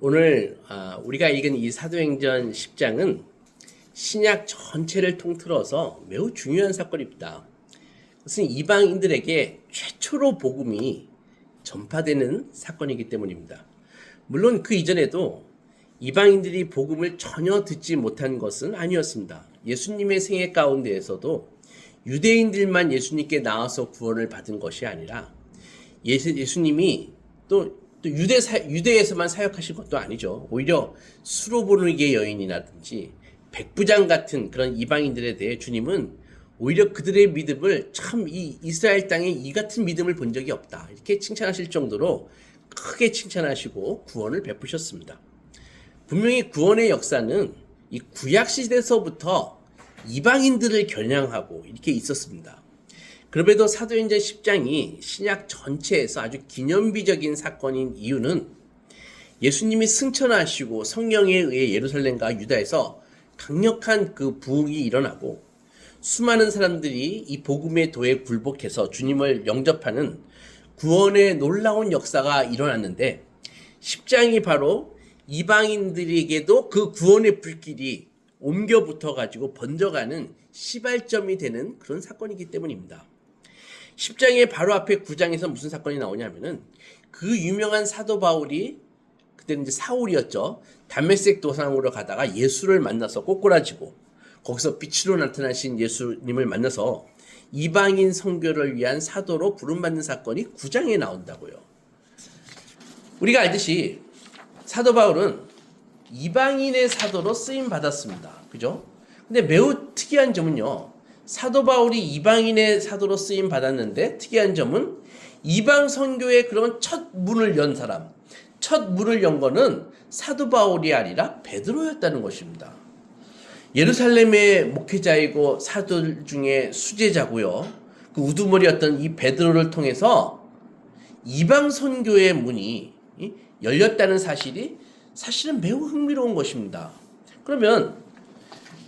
오늘 우리가 읽은 이 사도행전 10장은 신약 전체를 통틀어서 매우 중요한 사건입니다. 그것은 이방인들에게 최초로 복음이 전파되는 사건이기 때문입니다. 물론 그 이전에도 이방인들이 복음을 전혀 듣지 못한 것은 아니었습니다. 예수님의 생애 가운데에서도 유대인들만 예수님께 나와서 구원을 받은 것이 아니라 예수님이 또 유대에서만 사역하신 것도 아니죠. 오히려 수로보니게 여인이라든지 백부장 같은 그런 이방인들에 대해 주님은 오히려 그들의 믿음을 참 이 이스라엘 땅에 이 같은 믿음을 본 적이 없다, 이렇게 칭찬하실 정도로 크게 칭찬하시고 구원을 베푸셨습니다. 분명히 구원의 역사는 이 구약 시대에서부터 이방인들을 겨냥하고 이렇게 있었습니다. 그럼에도 사도행전 10장이 신약 전체에서 아주 기념비적인 사건인 이유는 예수님이 승천하시고 성령에 의해 예루살렘과 유다에서 강력한 그 부흥이 일어나고 수많은 사람들이 이 복음의 도에 굴복해서 주님을 영접하는 구원의 놀라운 역사가 일어났는데, 10장이 바로 이방인들에게도 그 구원의 불길이 옮겨 붙어가지고 번져가는 시발점이 되는 그런 사건이기 때문입니다. 10장의 바로 앞에 9장에서 무슨 사건이 나오냐면은 그 유명한 사도 바울이, 그때는 이제 사울이었죠, 다메섹 도상으로 가다가 예수를 만나서 꼬꾸라지고 거기서 빛으로 나타나신 예수님을 만나서 이방인 선교를 위한 사도로 부름받는 사건이 9장에 나온다고요. 우리가 알듯이 사도 바울은 이방인의 사도로 쓰임 받았습니다. 그죠? 근데 매우 특이한 점은요, 사도 바울이 이방인의 사도로 쓰임 받았는데 특이한 점은 이방 선교의 그런 첫 문을 연 사람, 첫 문을 연 거는 사도 바울이 아니라 베드로였다는 것입니다. 예루살렘의 목회자이고 사도들 중에 수제자고요, 그 우두머리였던 이 베드로를 통해서 이방 선교의 문이 열렸다는 사실이 사실은 매우 흥미로운 것입니다. 그러면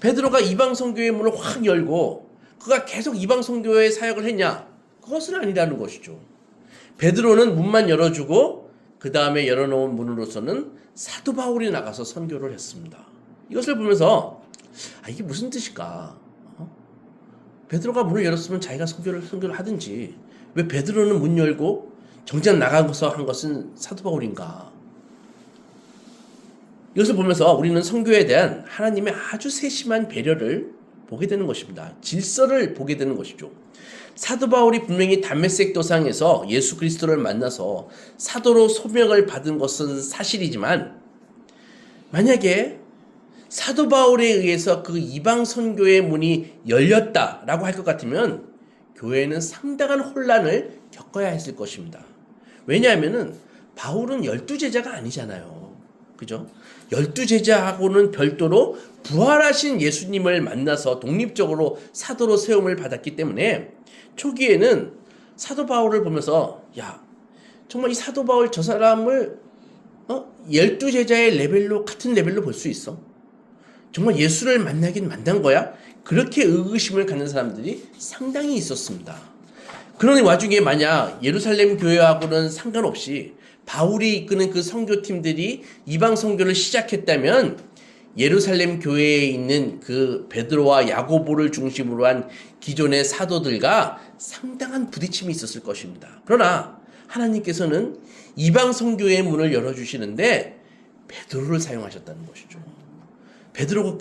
베드로가 이방 선교의 문을 확 열고 그가 계속 이방 선교의 사역을 했냐? 그것은 아니라는 것이죠. 베드로는 문만 열어주고 그 다음에 열어놓은 문으로서는 사도 바울이 나가서 선교를 했습니다. 이것을 보면서 이게 무슨 뜻일까? 베드로가 문을 열었으면 자기가 선교를 하든지 왜 베드로는 문 열고 정작 나가서 한 것은 사도 바울인가? 이것을 보면서 우리는 선교에 대한 하나님의 아주 세심한 배려를 보게 되는 것입니다. 질서를 보게 되는 것이죠. 사도 바울이 분명히 다메섹 도상에서 예수 그리스도를 만나서 사도로 소명을 받은 것은 사실이지만, 만약에 사도 바울에 의해서 그 이방 선교의 문이 열렸다라고 할 것 같으면 교회는 상당한 혼란을 겪어야 했을 것입니다. 왜냐하면은 바울은 12제자가 아니잖아요. 그죠? 12제자하고는 별도로 부활하신 예수님을 만나서 독립적으로 사도로 세움을 받았기 때문에 초기에는 사도 바울을 보면서 정말 이 사도 바울 저 사람을 12제자의 레벨로, 같은 레벨로 볼 수 있어? 정말 예수를 만나긴 만난 거야? 그렇게 의구심을 갖는 사람들이 상당히 있었습니다. 그런 와중에 만약 예루살렘 교회하고는 상관없이 바울이 이끄는 그 선교팀들이 이방 선교를 시작했다면 예루살렘 교회에 있는 그 베드로와 야고보를 중심으로 한 기존의 사도들과 상당한 부딪힘이 있었을 것입니다. 그러나 하나님께서는 이방 선교의 문을 열어주시는데 베드로를 사용하셨다는 것이죠. 베드로가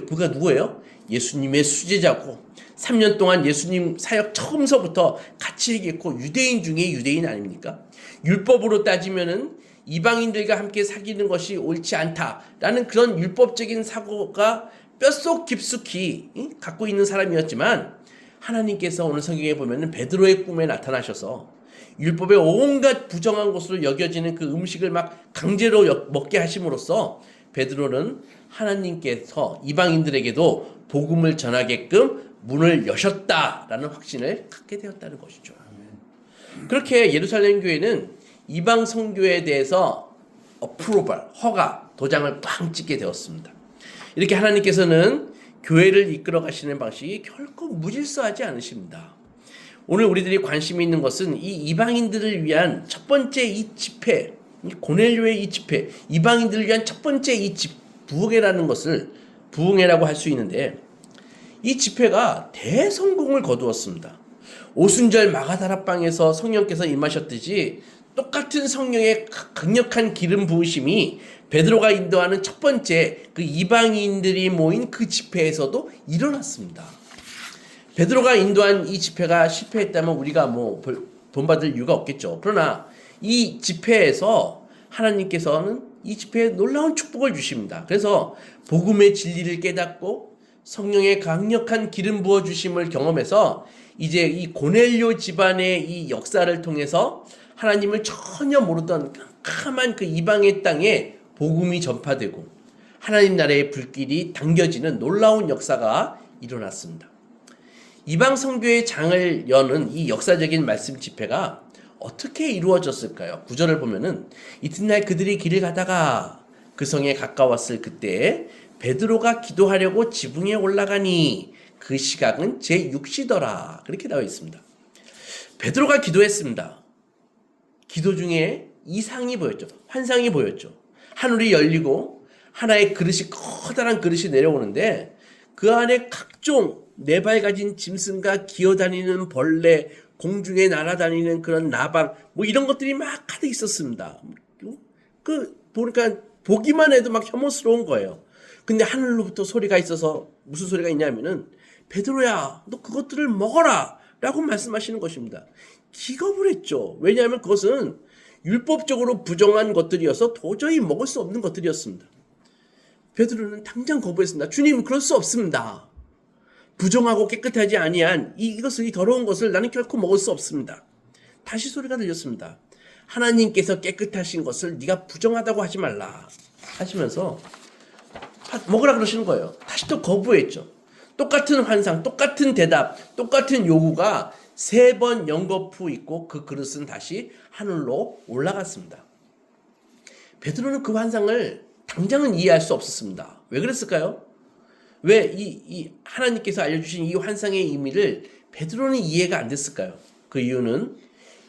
그가 누구예요? 예수님의 수제자고 3년 동안 예수님 사역 처음서부터 같이 얘기했고 유대인 중에 유대인 아닙니까? 율법으로 따지면은 이방인들과 함께 사귀는 것이 옳지 않다라는 그런 율법적인 사고가 뼛속 깊숙이 갖고 있는 사람이었지만, 하나님께서 오늘 성경에 보면은 베드로의 꿈에 나타나셔서 율법의 온갖 부정한 것으로 여겨지는 그 음식을 막 강제로 먹게 하심으로써 베드로는 하나님께서 이방인들에게도 복음을 전하게끔 문을 여셨다라는 확신을 갖게 되었다는 것이죠. 그렇게 예루살렘 교회는 이방 선교에 대해서 어프로벌, 허가, 도장을 빵 찍게 되었습니다. 이렇게 하나님께서는 교회를 이끌어 가시는 방식이 결코 무질서하지 않으십니다. 오늘 우리들이 관심이 있는 것은 이 이방인들을 위한 첫 번째 이 집회, 이 고넬료의 이 집회, 이방인들을 위한 첫 번째 이 부흥회라는 것을 부흥회라고 할 수 있는데, 이 집회가 대성공을 거두었습니다. 오순절 마가다락방에서 성령께서 임하셨듯이 똑같은 성령의 강력한 기름 부으심이 베드로가 인도하는 첫 번째 그 이방인들이 모인 그 집회에서도 일어났습니다. 베드로가 인도한 이 집회가 실패했다면 우리가 뭐 본받을 이유가 없겠죠. 그러나 이 집회에서 하나님께서는 이 집회에 놀라운 축복을 주십니다. 그래서 복음의 진리를 깨닫고 성령의 강력한 기름 부어 주심을 경험해서 이제 이 고넬료 집안의 이 역사를 통해서 하나님을 전혀 모르던 깜깜한 그 이방의 땅에 복음이 전파되고 하나님 나라의 불길이 당겨지는 놀라운 역사가 일어났습니다. 이방 선교의 장을 여는 이 역사적인 말씀 집회가 어떻게 이루어졌을까요? 구절을 보면은 이튿날 그들이 길을 가다가 그 성에 가까웠을 그때에 베드로가 기도하려고 지붕에 올라가니 그 시각은 제6시더라. 그렇게 나와 있습니다. 베드로가 기도했습니다. 기도 중에 이상이 보였죠. 환상이 보였죠. 하늘이 열리고 하나의 그릇이, 커다란 그릇이 내려오는데 그 안에 각종 네 발 가진 짐승과 기어다니는 벌레, 공중에 날아다니는 그런 나방, 뭐 이런 것들이 막 가득 있었습니다. 보니까 보기만 해도 막 혐오스러운 거예요. 근데 하늘로부터 소리가 있어서 무슨 소리가 있냐면은 베드로야, 너 그것들을 먹어라 라고 말씀하시는 것입니다. 기겁을 했죠. 왜냐하면 그것은 율법적으로 부정한 것들이어서 도저히 먹을 수 없는 것들이었습니다. 베드로는 당장 거부했습니다. 주님, 그럴 수 없습니다. 부정하고 깨끗하지 아니한 이것을, 이 더러운 것을 나는 결코 먹을 수 없습니다. 다시 소리가 들렸습니다. 하나님께서 깨끗하신 것을 네가 부정하다고 하지 말라 하시면서 먹으라 그러시는 거예요. 다시 또 거부했죠. 똑같은 환상, 똑같은 대답, 똑같은 요구가 3번 연거푸 있고 그 그릇은 다시 하늘로 올라갔습니다. 베드로는 그 환상을 당장은 이해할 수 없었습니다. 왜 그랬을까요? 왜 이 하나님께서 알려주신 이 환상의 의미를 베드로는 이해가 안 됐을까요? 그 이유는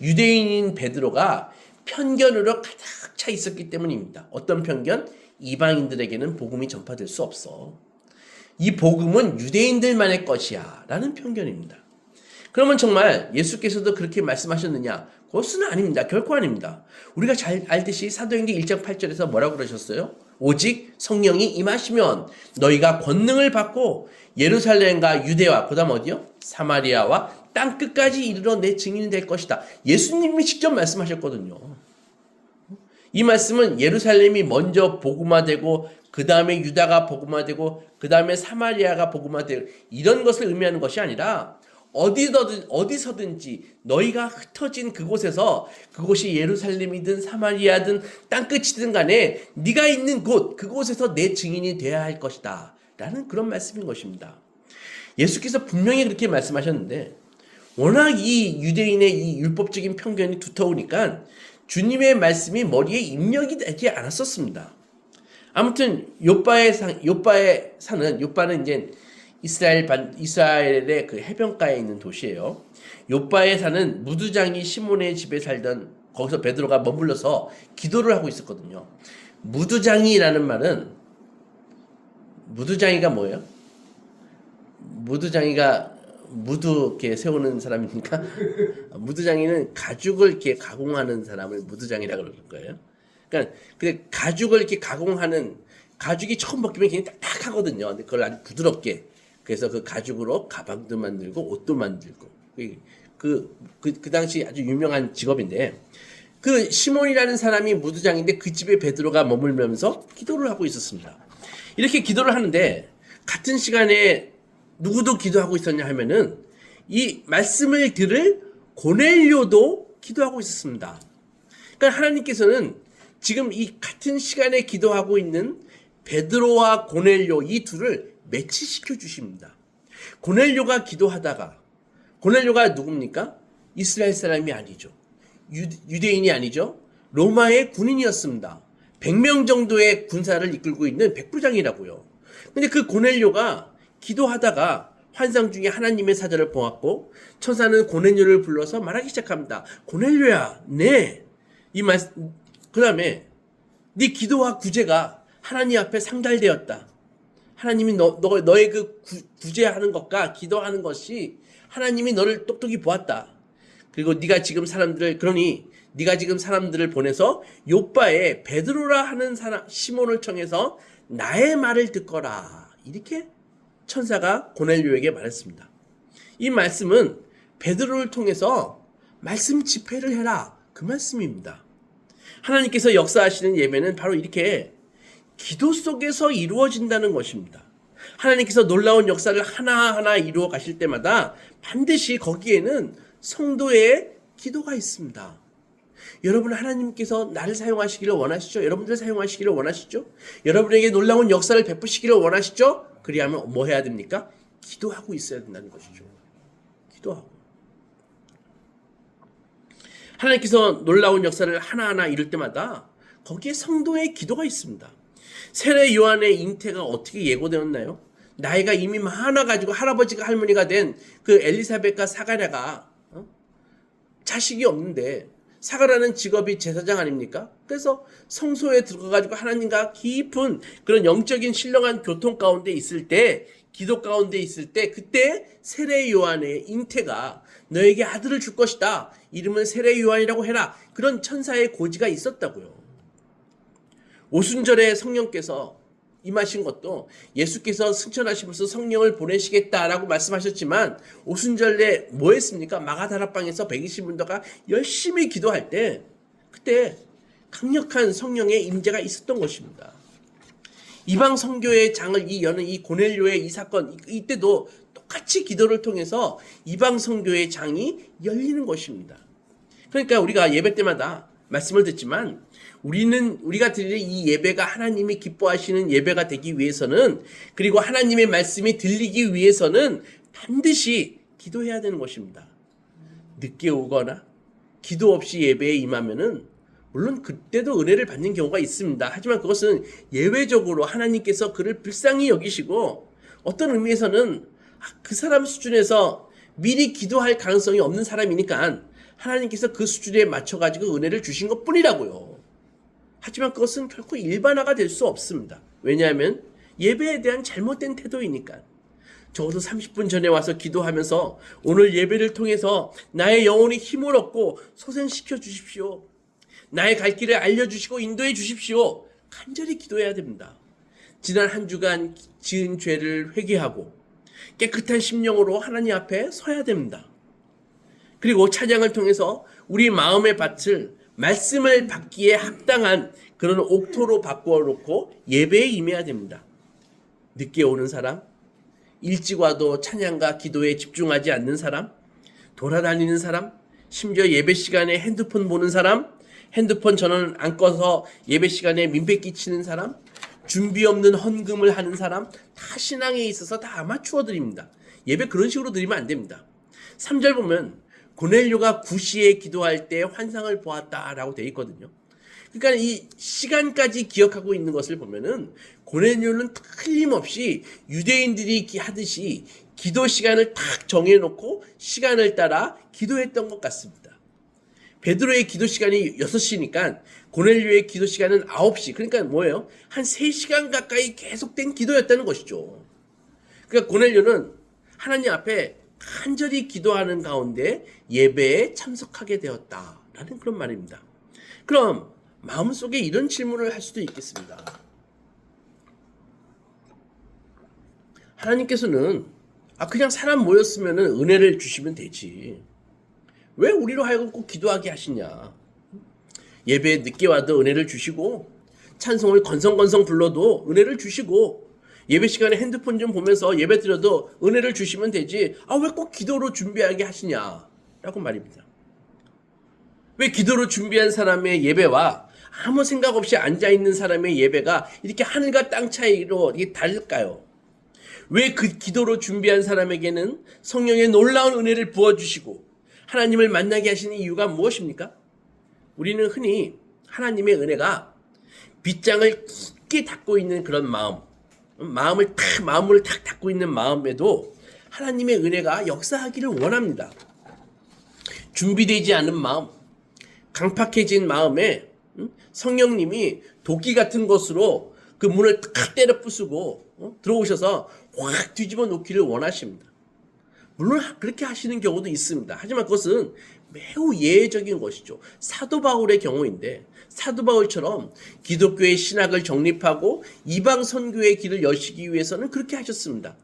유대인인 베드로가 편견으로 가득 차 있었기 때문입니다. 어떤 편견? 이방인들에게는 복음이 전파될 수 없어. 이 복음은 유대인들만의 것이야 라는 편견입니다. 그러면 정말 예수께서도 그렇게 말씀하셨느냐? 그것은 아닙니다. 결코 아닙니다. 우리가 잘 알듯이 사도행전 1장 8절에서 뭐라고 그러셨어요? 오직 성령이 임하시면 너희가 권능을 받고 예루살렘과 유대와 그다음 어디요? 사마리아와 땅끝까지 이르러 내 증인이 될 것이다. 예수님이 직접 말씀하셨거든요. 이 말씀은 예루살렘이 먼저 복음화되고 그 다음에 유다가 복음화되고 그 다음에 사마리아가 복음화되고 이런 것을 의미하는 것이 아니라 어디서든지 너희가 흩어진 그곳에서, 그곳이 예루살렘이든 사마리아든 땅끝이든 간에 네가 있는 곳, 그곳에서 내 증인이 되어야 할 것이다 라는 그런 말씀인 것입니다. 예수께서 분명히 그렇게 말씀하셨는데 워낙 이 유대인의 이 율법적인 편견이 두터우니까 주님의 말씀이 머리에 입력이 되지 않았었습니다. 아무튼 요바는 이제 이스라엘의 그 해변가에 있는 도시예요. 요바에 사는 무두장이 시몬의 집에 살던, 거기서 베드로가 머물러서 기도를 하고 있었거든요. 무두장이라는 말은, 무두장이가 뭐예요? 무두장이가 무두 이렇게 세우는 사람입니까? 무두장이는 가죽을 이렇게 가공하는 사람을 무두장이라고 그러는 거예요. 그러니까 그 가죽을 이렇게 가공하는, 가죽이 처음 벗기면 굉장히 딱딱하거든요. 근데 그걸 아주 부드럽게, 그래서 그 가죽으로 가방도 만들고 옷도 만들고, 그 당시 아주 유명한 직업인데, 그 시몬이라는 사람이 무두장인데 그 집에 베드로가 머물면서 기도를 하고 있었습니다. 이렇게 기도를 하는데 같은 시간에 누구도 기도하고 있었냐 하면은 이 말씀을 들을 고넬료도 기도하고 있었습니다. 그러니까 하나님께서는 지금 이 같은 시간에 기도하고 있는 베드로와 고넬료, 이 둘을 매치시켜 주십니다. 고넬료가 기도하다가, 고넬료가 누굽니까? 이스라엘 사람이 아니죠. 유대인이 아니죠. 로마의 군인이었습니다. 100명 정도의 군사를 이끌고 있는 백부장이라고요. 근데 그 고넬료가 기도하다가 환상 중에 하나님의 사자를 보았고 천사는 고넬료를 불러서 말하기 시작합니다. 고넬료야, 네. 그 다음에 네 기도와 구제가 하나님 앞에 상달되었다. 하나님이 너의 그 구제하는 것과 기도하는 것이 하나님이 너를 똑똑히 보았다. 그리고 네가 지금 사람들을 보내서 요빠에 베드로라 하는 사람 시몬을 청해서 나의 말을 듣거라. 이렇게 천사가 고넬료에게 말했습니다. 이 말씀은 베드로를 통해서 말씀 집회를 해라. 그 말씀입니다. 하나님께서 역사하시는 예배는 바로 이렇게 기도 속에서 이루어진다는 것입니다. 하나님께서 놀라운 역사를 하나하나 이루어 가실 때마다 반드시 거기에는 성도의 기도가 있습니다. 여러분, 하나님께서 나를 사용하시기를 원하시죠? 여러분들을 사용하시기를 원하시죠? 여러분에게 놀라운 역사를 베푸시기를 원하시죠? 그리하면 뭐 해야 됩니까? 기도하고 있어야 된다는 것이죠. 기도하고. 하나님께서 놀라운 역사를 하나하나 이룰 때마다 거기에 성도의 기도가 있습니다. 세례 요한의 잉태가 어떻게 예고되었나요? 나이가 이미 많아가지고 할아버지가 할머니가 된 그 엘리사벳과 사가랴가 자식이 없는데, 사가랴는 직업이 제사장 아닙니까? 그래서 성소에 들어가가지고 하나님과 깊은 그런 영적인 신령한 교통 가운데 있을 때, 기도 가운데 있을 때, 그때 세례 요한의 잉태가 너에게 아들을 줄 것이다. 이름은 세례 요한이라고 해라. 그런 천사의 고지가 있었다고요. 오순절에 성령께서 임하신 것도 예수께서 승천하시면서 성령을 보내시겠다라고 말씀하셨지만, 오순절에 뭐 했습니까? 마가다락방에서 120문도가 열심히 기도할 때 그때 강력한 성령의 임재가 있었던 것입니다. 이방 선교의 장을 여는 이 고넬료의 이 사건, 이때도 똑같이 기도를 통해서 이방 선교의 장이 열리는 것입니다. 그러니까 우리가 예배 때마다 말씀을 듣지만, 우리가 드리는 이 예배가 하나님이 기뻐하시는 예배가 되기 위해서는, 그리고 하나님의 말씀이 들리기 위해서는 반드시 기도해야 되는 것입니다. 늦게 오거나 기도 없이 예배에 임하면은 물론 그때도 은혜를 받는 경우가 있습니다. 하지만 그것은 예외적으로 하나님께서 그를 불쌍히 여기시고, 어떤 의미에서는 그 사람 수준에서 미리 기도할 가능성이 없는 사람이니까 하나님께서 그 수준에 맞춰가지고 은혜를 주신 것 뿐이라고요. 하지만 그것은 결코 일반화가 될 수 없습니다. 왜냐하면 예배에 대한 잘못된 태도이니까. 적어도 30분 전에 와서 기도하면서 오늘 예배를 통해서 나의 영혼이 힘을 얻고 소생시켜 주십시오. 나의 갈 길을 알려주시고 인도해 주십시오. 간절히 기도해야 됩니다. 지난 한 주간 지은 죄를 회개하고 깨끗한 심령으로 하나님 앞에 서야 됩니다. 그리고 찬양을 통해서 우리 마음의 밭을 말씀을 받기에 합당한 그런 옥토로 바꾸어 놓고 예배에 임해야 됩니다. 늦게 오는 사람, 일찍 와도 찬양과 기도에 집중하지 않는 사람, 돌아다니는 사람, 심지어 예배 시간에 핸드폰 보는 사람, 핸드폰 전원 안 꺼서 예배 시간에 민폐 끼치는 사람, 준비 없는 헌금을 하는 사람, 다 신앙에 있어서 다 아마추어들입니다. 예배 그런 식으로 드리면 안 됩니다. 3절 보면 고넬료가 9시에 기도할 때 환상을 보았다라고 되어 있거든요. 그러니까 이 시간까지 기억하고 있는 것을 보면은 고넬료는 틀림없이 유대인들이 하듯이 기도 시간을 딱 정해놓고 시간을 따라 기도했던 것 같습니다. 베드로의 기도 시간이 6시니까 고넬료의 기도 시간은 9시. 그러니까 뭐예요? 한 3시간 가까이 계속된 기도였다는 것이죠. 그러니까 고넬료는 하나님 앞에 간절히 기도하는 가운데 예배에 참석하게 되었다라는 그런 말입니다. 그럼 마음속에 이런 질문을 할 수도 있겠습니다. 하나님께서는 그냥 사람 모였으면 은혜를 주시면 되지, 왜 우리로 하여금 꼭 기도하게 하시냐? 예배에 늦게 와도 은혜를 주시고, 찬송을 건성건성 불러도 은혜를 주시고, 예배 시간에 핸드폰 좀 보면서 예배 드려도 은혜를 주시면 되지, 왜 꼭 기도로 준비하게 하시냐? 라고 말입니다. 왜 기도로 준비한 사람의 예배와 아무 생각 없이 앉아있는 사람의 예배가 이렇게 하늘과 땅 차이로 이게 다를까요? 왜 그 기도로 준비한 사람에게는 성령의 놀라운 은혜를 부어주시고 하나님을 만나게 하시는 이유가 무엇입니까? 우리는 흔히 하나님의 은혜가 빗장을 깊게 닫고 있는 그런 마음을 탁 닫고 있는 마음에도 하나님의 은혜가 역사하기를 원합니다. 준비되지 않은 마음, 강팍해진 마음에 성령님이 도끼 같은 것으로 그 문을 탁 때려 부수고 들어오셔서 확 뒤집어 놓기를 원하십니다. 물론 그렇게 하시는 경우도 있습니다. 하지만 그것은 매우 예외적인 것이죠. 사도 바울의 경우인데 사도 바울처럼 기독교의 신학을 정립하고 이방 선교의 길을 여시기 위해서는 그렇게 하셨습니다.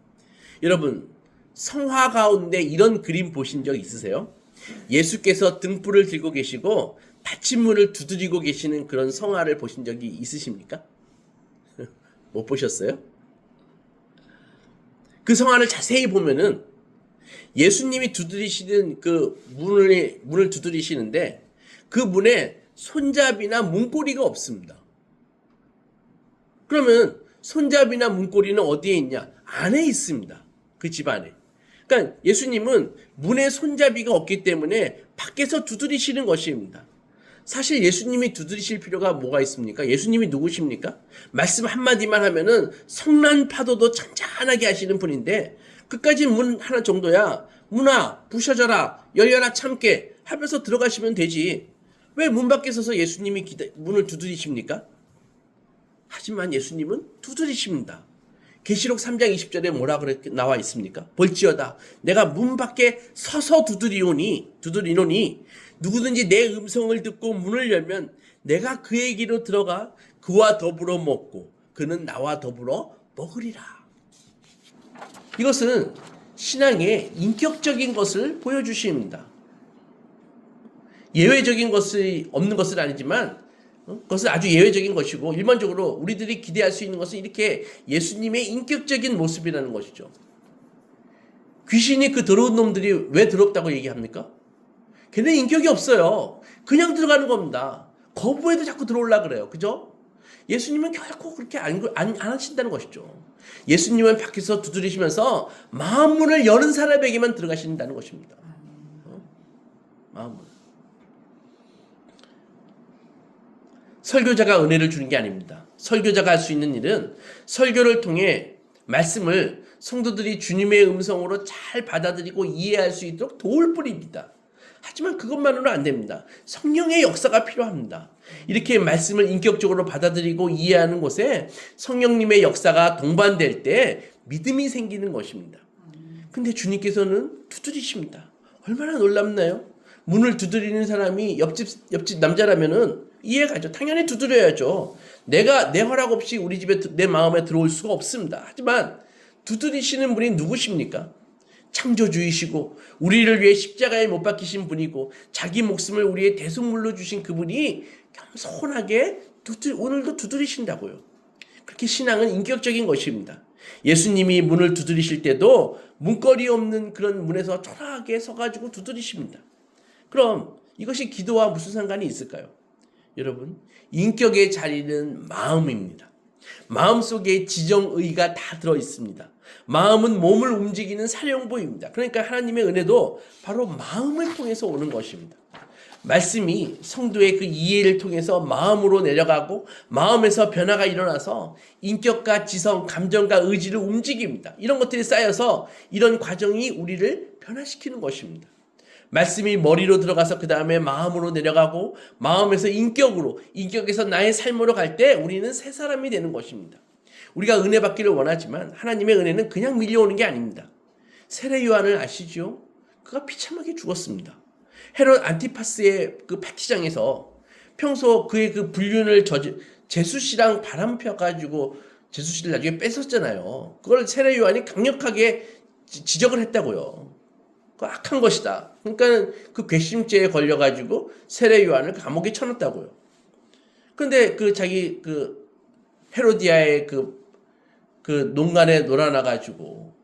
여러분, 성화 가운데 이런 그림 보신 적 있으세요? 예수께서 등불을 들고 계시고 닫힌 문을 두드리고 계시는 그런 성화를 보신 적이 있으십니까? 못 보셨어요? 그 성화를 자세히 보면은 예수님이 두드리시는 그 문을 두드리시는데 그 문에 손잡이나 문고리가 없습니다. 그러면 손잡이나 문고리는 어디에 있냐? 안에 있습니다. 그 집 안에. 그러니까 예수님은 문에 손잡이가 없기 때문에 밖에서 두드리시는 것입니다. 사실 예수님이 두드리실 필요가 뭐가 있습니까? 예수님이 누구십니까? 말씀 한마디만 하면은 성난 파도도 잔잔하게 하시는 분인데 그까지 문 하나 정도야 문아 부셔져라 열려라 참게 하면서 들어가시면 되지. 왜 문 밖에 서서 예수님이 문을 두드리십니까? 하지만 예수님은 두드리십니다. 계시록 3장 20절에 뭐라 그렇게 나와 있습니까? 볼지어다 내가 문 밖에 서서 두드리노니 누구든지 내 음성을 듣고 문을 열면 내가 그에게로 들어가 그와 더불어 먹고 그는 나와 더불어 먹으리라. 이것은 신앙의 인격적인 것을 보여주십니다. 예외적인 것이 없는 것은 아니지만 그것은 아주 예외적인 것이고 일반적으로 우리들이 기대할 수 있는 것은 이렇게 예수님의 인격적인 모습이라는 것이죠. 귀신이 그 더러운 놈들이 왜 더럽다고 얘기합니까? 걔네 인격이 없어요. 그냥 들어가는 겁니다. 거부해도 자꾸 들어올라 그래요. 그죠? 예수님은 결코 그렇게 안 하신다는 것이죠. 예수님은 밖에서 두드리시면서 마음문을 여는 사람에게만 들어가신다는 것입니다. 마음문. 설교자가 은혜를 주는 게 아닙니다. 설교자가 할 수 있는 일은 설교를 통해 말씀을 성도들이 주님의 음성으로 잘 받아들이고 이해할 수 있도록 도울 뿐입니다. 하지만 그것만으로는 안 됩니다. 성령의 역사가 필요합니다. 이렇게 말씀을 인격적으로 받아들이고 이해하는 곳에 성령님의 역사가 동반될 때 믿음이 생기는 것입니다. 근데 주님께서는 두드리십니다. 얼마나 놀랍나요? 문을 두드리는 사람이 옆집 남자라면은 이해가죠. 당연히 두드려야죠. 내가 내 허락 없이 우리 집에 내 마음에 들어올 수가 없습니다. 하지만 두드리시는 분이 누구십니까? 창조주이시고 우리를 위해 십자가에 못 박히신 분이고 자기 목숨을 우리의 대속물로 주신 그분이 겸손하게 오늘도 두드리신다고요. 그렇게 신앙은 인격적인 것입니다. 예수님이 문을 두드리실 때도 문거리 없는 그런 문에서 초라하게 서가지고 두드리십니다. 그럼 이것이 기도와 무슨 상관이 있을까요? 여러분, 인격의 자리는 마음입니다. 마음속에 지정의가 다 들어있습니다. 마음은 몸을 움직이는 사령부입니다. 그러니까 하나님의 은혜도 바로 마음을 통해서 오는 것입니다. 말씀이 성도의 그 이해를 통해서 마음으로 내려가고 마음에서 변화가 일어나서 인격과 지성, 감정과 의지를 움직입니다. 이런 것들이 쌓여서 이런 과정이 우리를 변화시키는 것입니다. 말씀이 머리로 들어가서 그 다음에 마음으로 내려가고 마음에서 인격에서 나의 삶으로 갈 때 우리는 새 사람이 되는 것입니다. 우리가 은혜 받기를 원하지만 하나님의 은혜는 그냥 밀려오는 게 아닙니다. 세례 요한을 아시죠? 그가 비참하게 죽었습니다. 헤롯 안티파스의 그 파티장에서 평소 그의 그 불륜을 제수씨랑 바람 펴가지고 제수씨를 나중에 뺏었잖아요. 그걸 세례 요한이 강력하게 지적을 했다고요. 그 악한 것이다. 그러니까 그 괘씸죄에 걸려가지고 세례 요한을 감옥에 쳐넣었다고요. 그런데 그 자기 그 헤로디아의 그 농간에 놀아나가지고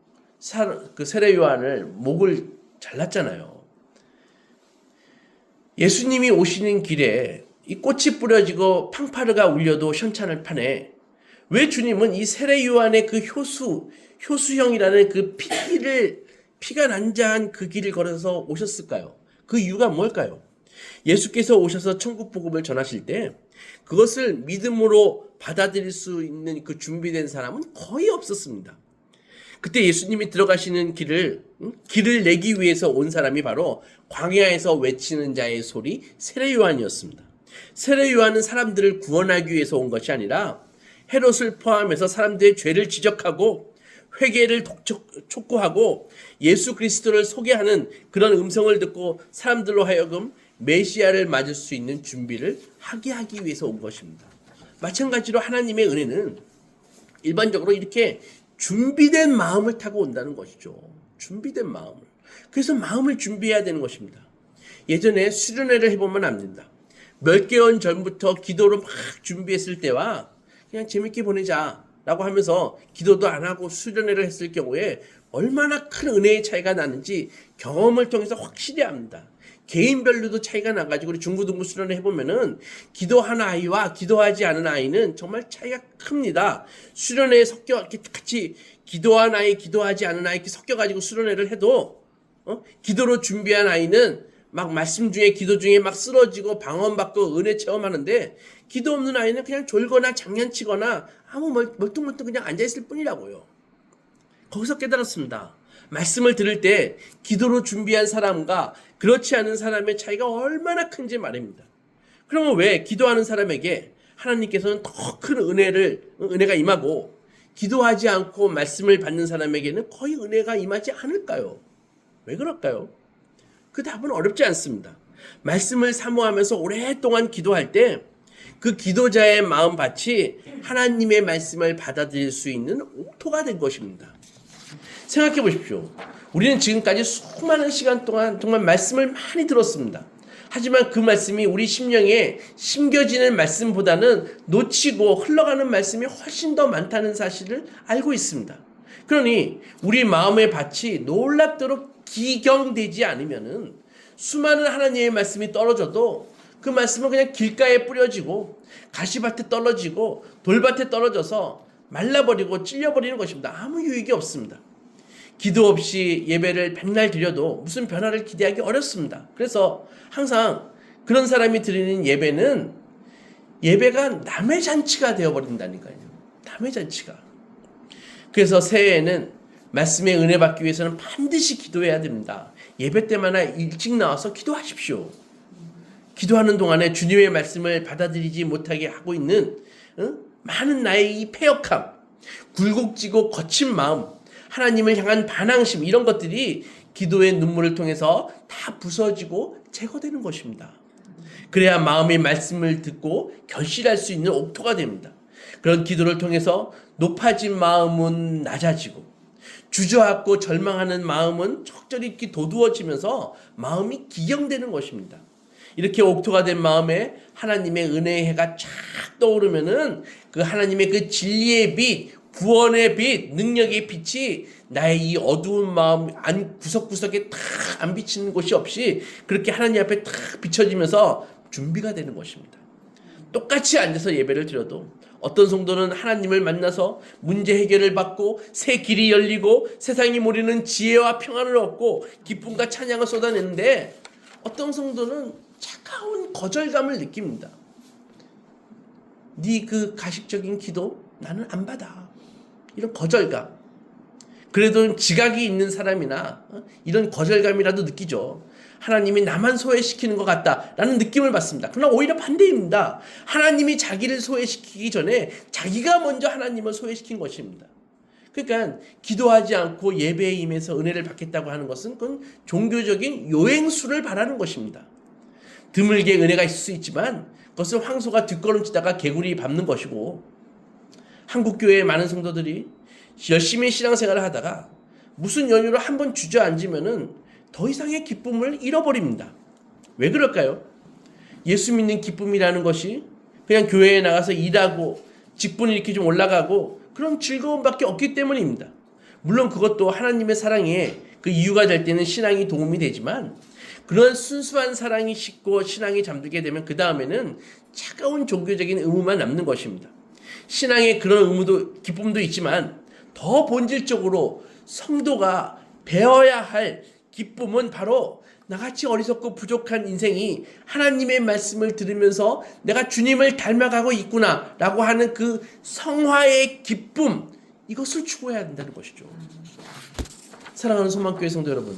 그 세례 요한을 목을 잘랐잖아요. 예수님이 오시는 길에 이 꽃이 뿌려지고 팡파르가 울려도 현찬을 파네. 왜 주님은 이 세례 요한의 그 효수형이라는 그 피가 난자한 그 길을 걸어서 오셨을까요? 그 이유가 뭘까요? 예수께서 오셔서 천국 복음을 전하실 때 그것을 믿음으로 받아들일 수 있는 그 준비된 사람은 거의 없었습니다. 그때 예수님이 들어가시는 길을 내기 위해서 온 사람이 바로 광야에서 외치는 자의 소리 세례 요한이었습니다. 세례 요한은 사람들을 구원하기 위해서 온 것이 아니라 헤롯을 포함해서 사람들의 죄를 지적하고 회개를 촉구하고 예수 그리스도를 소개하는 그런 음성을 듣고 사람들로 하여금 메시아를 맞을 수 있는 준비를 하게 하기 위해서 온 것입니다. 마찬가지로 하나님의 은혜는 일반적으로 이렇게 준비된 마음을 타고 온다는 것이죠. 준비된 마음을. 그래서 마음을 준비해야 되는 것입니다. 예전에 수련회를 해보면 안 된다. 몇 개월 전부터 기도를 막 준비했을 때와 그냥 재밌게 보내자 라고 하면서 기도도 안 하고 수련회를 했을 경우에 얼마나 큰 은혜의 차이가 나는지 경험을 통해서 확실히 압니다. 개인별로도 차이가 나가지고 우리 중고등부 수련회 해보면은 기도하는 아이와 기도하지 않은 아이는 정말 차이가 큽니다. 수련회에 섞여 이렇게 같이 기도한 아이, 기도하지 않은 아이 이렇게 섞여가지고 수련회를 해도 기도로 준비한 아이는 막 말씀 중에 기도 중에 막 쓰러지고 방언받고 은혜 체험하는데 기도 없는 아이는 그냥 졸거나 장난치거나 아무 멀뚱멀뚱 그냥 앉아있을 뿐이라고요. 거기서 깨달았습니다. 말씀을 들을 때 기도로 준비한 사람과 그렇지 않은 사람의 차이가 얼마나 큰지 말입니다. 그러면 왜 기도하는 사람에게 하나님께서는 더 큰 은혜가 임하고 기도하지 않고 말씀을 받는 사람에게는 거의 은혜가 임하지 않을까요? 왜 그럴까요? 그 답은 어렵지 않습니다. 말씀을 사모하면서 오랫동안 기도할 때 그 기도자의 마음밭이 하나님의 말씀을 받아들일 수 있는 옥토가 된 것입니다. 생각해 보십시오. 우리는 지금까지 수많은 시간 동안 정말 말씀을 많이 들었습니다. 하지만 그 말씀이 우리 심령에 심겨지는 말씀보다는 놓치고 흘러가는 말씀이 훨씬 더 많다는 사실을 알고 있습니다. 그러니 우리 마음의 밭이 놀랍도록 기경되지 않으면은 수많은 하나님의 말씀이 떨어져도 그 말씀은 그냥 길가에 뿌려지고 가시밭에 떨어지고 돌밭에 떨어져서 말라버리고 찔려버리는 것입니다. 아무 유익이 없습니다. 기도 없이 예배를 백날 드려도 무슨 변화를 기대하기 어렵습니다. 그래서 항상 그런 사람이 드리는 예배가 남의 잔치가 되어버린다니까요. 남의 잔치가. 그래서 새해에는 말씀의 은혜 받기 위해서는 반드시 기도해야 됩니다. 예배 때마다 일찍 나와서 기도하십시오. 기도하는 동안에 주님의 말씀을 받아들이지 못하게 하고 있는 많은 나의 이 패역함, 굴곡지고 거친 마음, 하나님을 향한 반항심 이런 것들이 기도의 눈물을 통해서 다 부서지고 제거되는 것입니다. 그래야 마음의 말씀을 듣고 결실할 수 있는 옥토가 됩니다. 그런 기도를 통해서 높아진 마음은 낮아지고 주저앉고 절망하는 마음은 적절히 이렇게 도두어지면서 마음이 기경되는 것입니다. 이렇게 옥토가 된 마음에 하나님의 은혜의 해가 쫙 떠오르면은 그 하나님의 그 진리의 빛, 구원의 빛, 능력의 빛이 나의 이 어두운 마음 구석구석에 탁 안 비치는 곳이 없이 그렇게 하나님 앞에 탁 비춰지면서 준비가 되는 것입니다. 똑같이 앉아서 예배를 드려도 어떤 성도는 하나님을 만나서 문제 해결을 받고 새 길이 열리고 세상이 모르는 지혜와 평안을 얻고 기쁨과 찬양을 쏟아내는데 어떤 성도는 차가운 거절감을 느낍니다. 네 그 가식적인 기도 나는 안 받아. 이런 거절감. 그래도 지각이 있는 사람이나 이런 거절감이라도 느끼죠. 하나님이 나만 소외시키는 것 같다라는 느낌을 받습니다. 그러나 오히려 반대입니다. 하나님이 자기를 소외시키기 전에 자기가 먼저 하나님을 소외시킨 것입니다. 그러니까 기도하지 않고 예배에 임해서 은혜를 받겠다고 하는 것은 그건 종교적인 요행수를 바라는 것입니다. 드물게 은혜가 있을 수 있지만 그것을 황소가 뒷걸음치다가 개구리 밟는 것이고 한국교회의 많은 성도들이 열심히 신앙생활을 하다가 무슨 연유로 한번 주저앉으면은 더 이상의 기쁨을 잃어버립니다. 왜 그럴까요? 예수 믿는 기쁨이라는 것이 그냥 교회에 나가서 일하고 직분이 이렇게 좀 올라가고 그런 즐거움밖에 없기 때문입니다. 물론 그것도 하나님의 사랑에 그 이유가 될 때는 신앙이 도움이 되지만 그런 순수한 사랑이 식고 신앙이 잠들게 되면 그 다음에는 차가운 종교적인 의무만 남는 것입니다. 신앙에 그런 의무도 기쁨도 있지만 더 본질적으로 성도가 배워야 할 기쁨은 바로 나같이 어리석고 부족한 인생이 하나님의 말씀을 들으면서 내가 주님을 닮아가고 있구나 라고 하는 그 성화의 기쁨, 이것을 추구해야 된다는 것이죠. 사랑하는 소망교회 성도 여러분,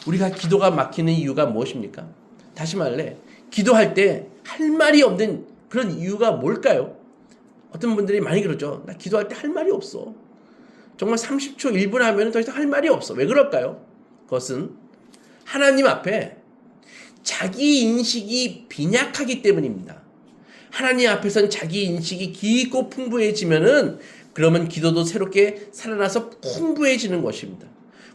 우리가 기도가 막히는 이유가 무엇입니까? 다시 말해, 기도할 때 할 말이 없는 그런 이유가 뭘까요? 어떤 분들이 많이 그러죠. 나 기도할 때 할 말이 없어. 정말 30초, 1분 하면 더 이상 할 말이 없어. 왜 그럴까요? 그것은 하나님 앞에 자기 인식이 빈약하기 때문입니다. 하나님 앞에선 자기 인식이 깊고 풍부해지면은 그러면 기도도 새롭게 살아나서 풍부해지는 것입니다.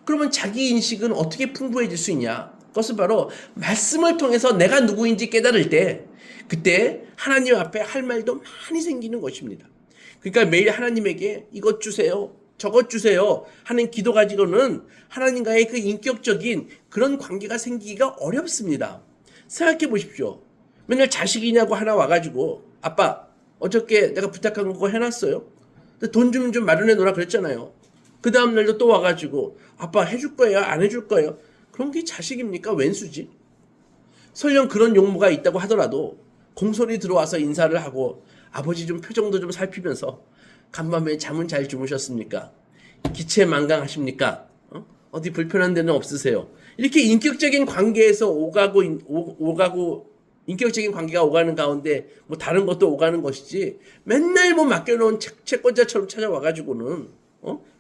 그러면 자기 인식은 어떻게 풍부해질 수 있냐? 그것은 바로 말씀을 통해서 내가 누구인지 깨달을 때 그때 하나님 앞에 할 말도 많이 생기는 것입니다. 그러니까 매일 하나님에게 이것 주세요, 저것 주세요 하는 기도 가지고는 하나님과의 그 인격적인 그런 관계가 생기기가 어렵습니다. 생각해 보십시오. 맨날 자식이냐고 하나 와가지고 아빠 어저께 내가 부탁한 거 해놨어요. 돈 좀 마련해 놓으라 그랬잖아요. 그 다음 날도 또 와가지고 아빠 해줄 거예요? 안 해줄 거예요? 그런 게 자식입니까? 웬수지? 설령 그런 용무가 있다고 하더라도 공손히 들어와서 인사를 하고 아버지 좀 표정도 좀 살피면서 간밤에 잠은 잘 주무셨습니까? 기체만강하십니까? 어디 불편한 데는 없으세요? 이렇게 인격적인 관계에서 오가고 인격적인 관계가 오가는 가운데 뭐 다른 것도 오가는 것이지 맨날 뭐 맡겨놓은 채권자처럼 찾아와가지고는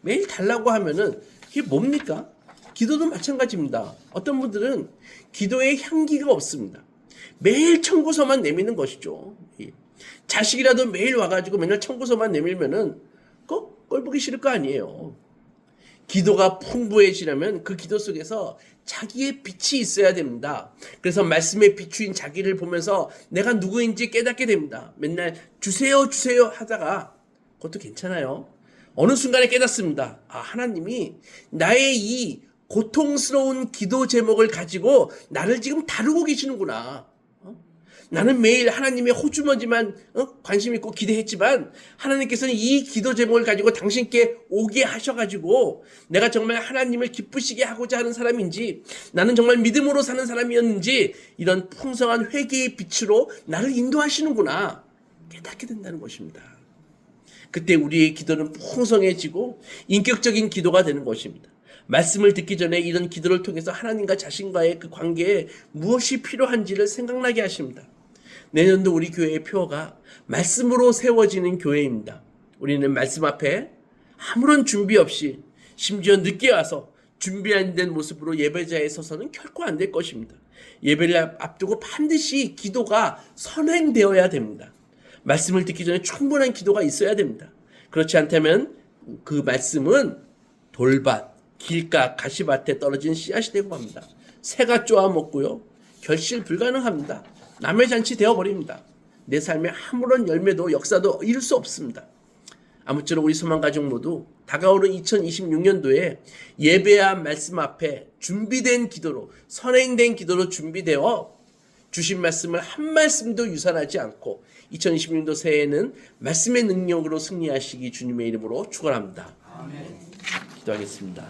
매일 달라고 하면은 이게 뭡니까? 기도도 마찬가지입니다. 어떤 분들은 기도에 향기가 없습니다. 매일 청구서만 내미는 것이죠. 자식이라도 매일 와가지고 맨날 청구서만 내밀면은 꼴 보기 싫을 거 아니에요. 기도가 풍부해지려면 그 기도 속에서 자기의 빛이 있어야 됩니다. 그래서 말씀에 비추인 자기를 보면서 내가 누구인지 깨닫게 됩니다. 맨날 주세요 주세요 하다가 그것도 괜찮아요. 어느 순간에 깨닫습니다. 아, 하나님이 나의 이 고통스러운 기도 제목을 가지고 나를 지금 다루고 계시는구나. 나는 매일 하나님의 호주머니만 관심 있고 기대했지만 하나님께서는 이 기도 제목을 가지고 당신께 오게 하셔가지고 내가 정말 하나님을 기쁘시게 하고자 하는 사람인지 나는 정말 믿음으로 사는 사람이었는지 이런 풍성한 회개의 빛으로 나를 인도하시는구나 깨닫게 된다는 것입니다. 그때 우리의 기도는 풍성해지고 인격적인 기도가 되는 것입니다. 말씀을 듣기 전에 이런 기도를 통해서 하나님과 자신과의 그 관계에 무엇이 필요한지를 생각나게 하십니다. 내년도 우리 교회의 표어가 말씀으로 세워지는 교회입니다. 우리는 말씀 앞에 아무런 준비 없이 심지어 늦게 와서 준비 안 된 모습으로 예배자에 서서는 결코 안 될 것입니다. 예배를 앞두고 반드시 기도가 선행되어야 됩니다. 말씀을 듣기 전에 충분한 기도가 있어야 됩니다. 그렇지 않다면 그 말씀은 돌밭, 길가, 가시밭에 떨어진 씨앗이 되고 합니다. 새가 쪼아 먹고요. 결실 불가능합니다. 남의 잔치 되어버립니다. 내 삶에 아무런 열매도 역사도 이룰 수 없습니다. 아무쪼록 우리 소망가족 모두 다가오는 2026년도에 예배와 말씀 앞에 준비된 기도로 선행된 기도로 준비되어 주신 말씀을 한 말씀도 유산하지 않고 2026년도 새해에는 말씀의 능력으로 승리하시기 주님의 이름으로 축원합니다. 아멘. 기도하겠습니다.